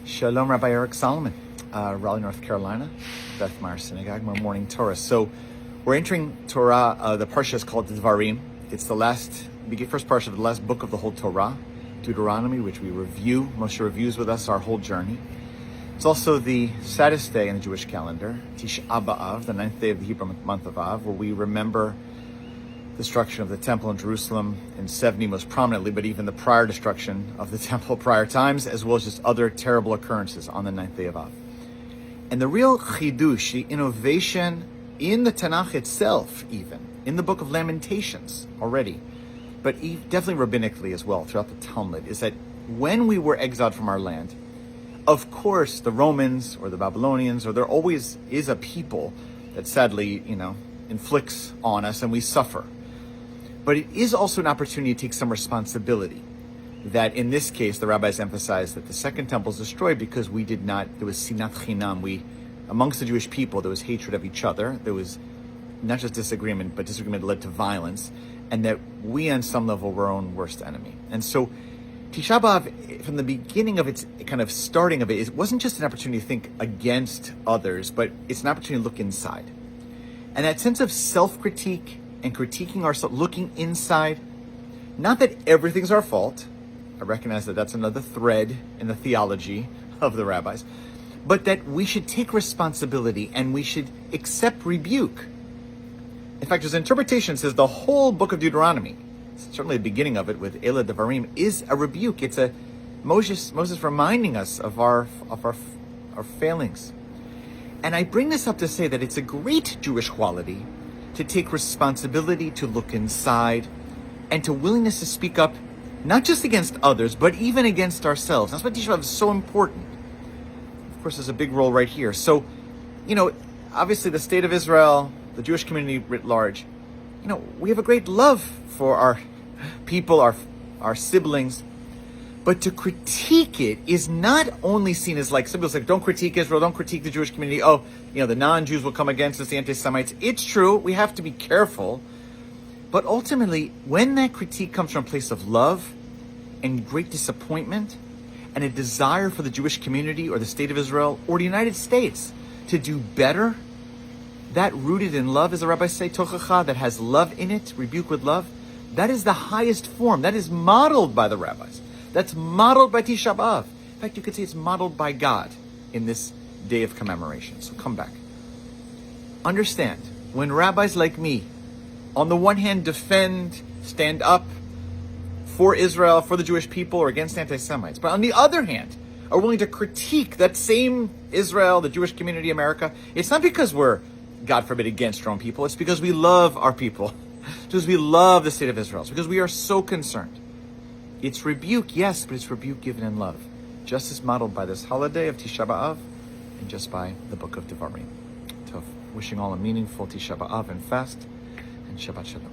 Shalom, Rabbi Eric Solomon, Raleigh, North Carolina, Beth Meyer Synagogue, my morning Torah. So we're entering Torah, the parsha is called Devarim. It's the first parsha of the last book of the whole Torah, Deuteronomy, which we review. Moshe reviews with us our whole journey. It's also the saddest day in the Jewish calendar, Tish'ah B'Av, the 9th day of the Hebrew month of Av, where we remember the destruction of the temple in Jerusalem in 70 most prominently, but even the prior destruction of the temple prior times, as well as just other terrible occurrences on the 9th day of Av. And the real chidush, the innovation in the Tanakh itself, even, in the book of Lamentations already, but definitely rabbinically as well, throughout the Talmud, is that when we were exiled from our land, of course, the Romans or the Babylonians, or there always is a people that sadly, inflicts on us and we suffer. But it is also an opportunity to take some responsibility. That in this case, the rabbis emphasized that the second temple is destroyed because there was sinat chinam. Amongst the Jewish people, there was hatred of each other. There was not just disagreement, but disagreement led to violence. And that we, on some level, were our own worst enemy. And so, Tish'ah B'Av, from the beginning of its kind of starting of it, it wasn't just an opportunity to think against others, but it's an opportunity to look inside. And that sense of self-critique and critiquing ourselves, looking inside, not that everything's our fault. I recognize that that's another thread in the theology of the rabbis, but that we should take responsibility and we should accept rebuke. In fact, there's an interpretation that says the whole book of Deuteronomy, certainly the beginning of it with Ela Devarim, is a rebuke. It's a Moses reminding us of our failings. And I bring this up to say that it's a great Jewish quality to take responsibility, to look inside, and to willingness to speak up, not just against others, but even against ourselves. That's why Tish'ah B'Av is so important. Of course, there's a big role right here. So, obviously the state of Israel, the Jewish community writ large, we have a great love for our people, our siblings, but to critique it is not only seen as like, some people say, don't critique Israel, don't critique the Jewish community. Oh, the non-Jews will come against us, the anti-Semites. It's true, we have to be careful. But ultimately, when that critique comes from a place of love and great disappointment and a desire for the Jewish community or the state of Israel or the United States to do better, that rooted in love, as the rabbis say, tochacha, that has love in it, rebuke with love, that is the highest form. That is modeled by the rabbis. That's modeled by Tish'ah B'Av. In fact, you could say it's modeled by God in this day of commemoration. So come back. Understand, when rabbis like me, on the one hand, stand up for Israel, for the Jewish people, or against anti-Semites, but on the other hand, are willing to critique that same Israel, the Jewish community, America, it's not because we're, God forbid, against our own people. It's because we love our people. It's because we love the state of Israel. It's because we are so concerned. It's rebuke, yes, but it's rebuke given in love. Just as modeled by this holiday of Tish'ah B'Av and just by the book of Devarim. So wishing all a meaningful Tish'ah B'Av and fast, and Shabbat Shalom.